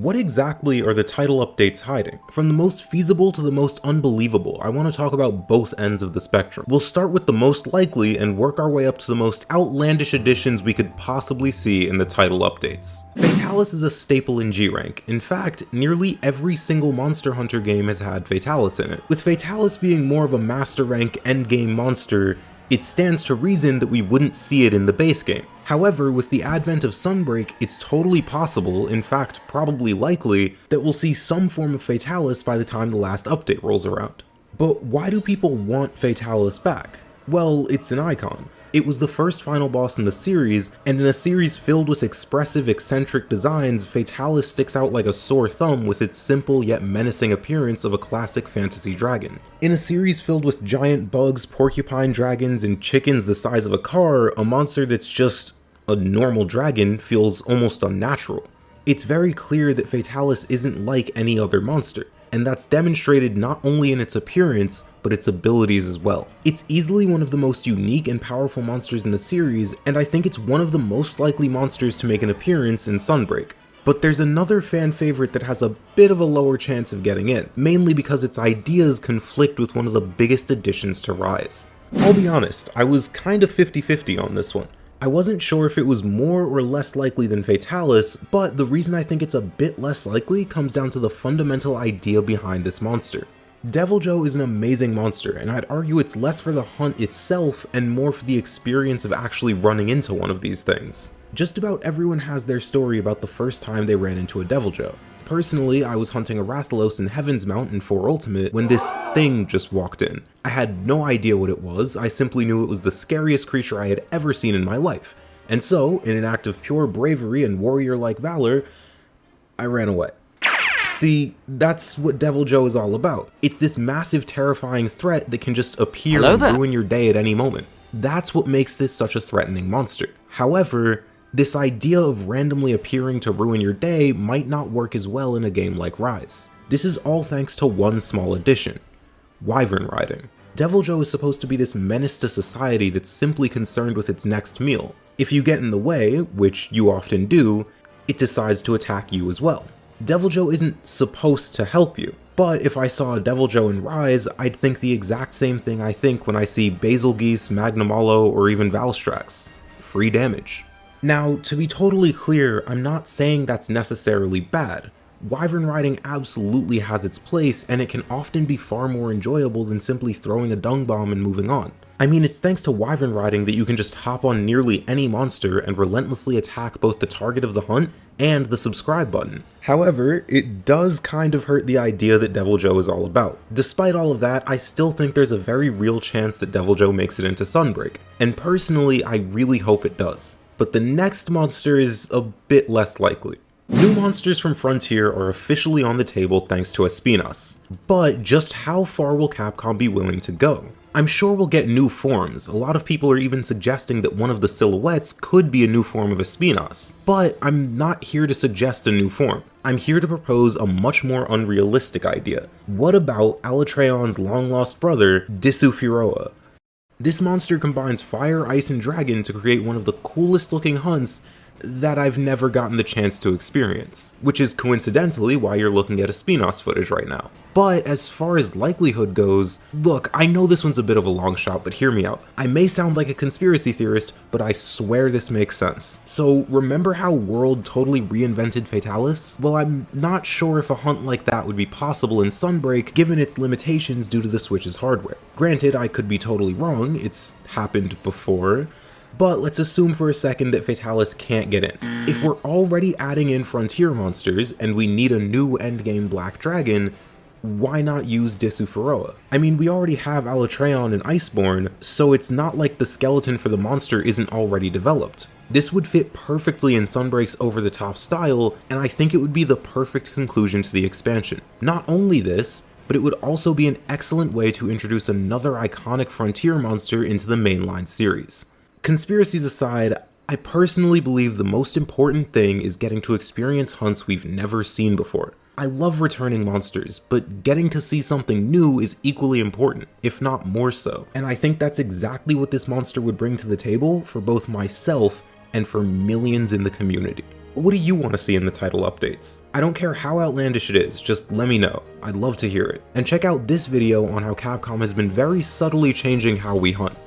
What exactly are the title updates hiding? From the most feasible to the most unbelievable, I want to talk about both ends of the spectrum. We'll start with the most likely and work our way up to the most outlandish additions we could possibly see in the title updates. Fatalis is a staple in G-Rank. In fact, nearly every single Monster Hunter game has had Fatalis in it. With Fatalis being more of a Master Rank endgame monster, it stands to reason that we wouldn't see it in the base game. However, with the advent of Sunbreak, it's totally possible, in fact probably likely, that we'll see some form of Fatalis by the time the last update rolls around. But why do people want Fatalis back? Well, it's an icon. It was the first final boss in the series, and in a series filled with expressive, eccentric designs, Fatalis sticks out like a sore thumb with its simple yet menacing appearance of a classic fantasy dragon. In a series filled with giant bugs, porcupine dragons, and chickens the size of a car, a monster that's just a normal dragon feels almost unnatural. It's very clear that Fatalis isn't like any other monster, and that's demonstrated not only in its appearance, but its abilities as well. It's easily one of the most unique and powerful monsters in the series, and I think it's one of the most likely monsters to make an appearance in Sunbreak. But there's another fan favorite that has a bit of a lower chance of getting in, mainly because its ideas conflict with one of the biggest additions to Rise. I'll be honest, I was kind of 50-50 on this one. I wasn't sure if it was more or less likely than Fatalis, but the reason I think it's a bit less likely comes down to the fundamental idea behind this monster. Deviljho is an amazing monster, and I'd argue it's less for the hunt itself and more for the experience of actually running into one of these things. Just about everyone has their story about the first time they ran into a Deviljho. Personally, I was hunting a Rathalos in Heaven's Mount in 4 Ultimate when this thing just walked in. I had no idea what it was, I simply knew it was the scariest creature I had ever seen in my life. And so, in an act of pure bravery and warrior-like valor, I ran away. See, that's what Deviljho is all about. It's this massive, terrifying threat that can just appear and ruin your day at any moment. That's what makes this such a threatening monster. However, this idea of randomly appearing to ruin your day might not work as well in a game like Rise. This is all thanks to one small addition: Wyvern Riding. Deviljho is supposed to be this menace to society that's simply concerned with its next meal. If you get in the way, which you often do, it decides to attack you as well. Deviljho isn't supposed to help you, but if I saw a Deviljho in Rise, I'd think the exact same thing I think when I see Bazelgeuse, Magnamalo, or even Valstrax. Free damage. Now, to be totally clear, I'm not saying that's necessarily bad. Wyvern Riding absolutely has its place, and it can often be far more enjoyable than simply throwing a dung bomb and moving on. I mean, it's thanks to Wyvern Riding that you can just hop on nearly any monster and relentlessly attack both the target of the hunt and the subscribe button. However, it does kind of hurt the idea that Deviljho is all about. Despite all of that, I still think there's a very real chance that Deviljho makes it into Sunbreak, and personally, I really hope it does. But the next monster is a bit less likely. New monsters from Frontier are officially on the table thanks to Espinas, but just how far will Capcom be willing to go? I'm sure we'll get new forms. A lot of people are even suggesting that one of the silhouettes could be a new form of Espinas, but I'm not here to suggest a new form. I'm here to propose a much more unrealistic idea. What about Alatreon's long-lost brother, Disufiroa? This monster combines fire, ice, and dragon to create one of the coolest looking hunts that I've never gotten the chance to experience, which is coincidentally why you're looking at Espinas footage right now. But as far as likelihood goes, look, I know this one's a bit of a long shot, but hear me out. I may sound like a conspiracy theorist, but I swear this makes sense. So remember how World totally reinvented Fatalis? Well, I'm not sure if a hunt like that would be possible in Sunbreak given its limitations due to the Switch's hardware. Granted, I could be totally wrong, it's happened before, but let's assume for a second that Fatalis can't get in. If we're already adding in Frontier monsters, and we need a new endgame Black Dragon, why not use Disufiroa? I mean, we already have Alatreon and Iceborne, so it's not like the skeleton for the monster isn't already developed. This would fit perfectly in Sunbreak's over-the-top style, and I think it would be the perfect conclusion to the expansion. Not only this, but it would also be an excellent way to introduce another iconic Frontier monster into the mainline series. Conspiracies aside, I personally believe the most important thing is getting to experience hunts we've never seen before. I love returning monsters, but getting to see something new is equally important, if not more so. And I think that's exactly what this monster would bring to the table for both myself and for millions in the community. What do you want to see in the title updates? I don't care how outlandish it is, just let me know. I'd love to hear it. And check out this video on how Capcom has been very subtly changing how we hunt.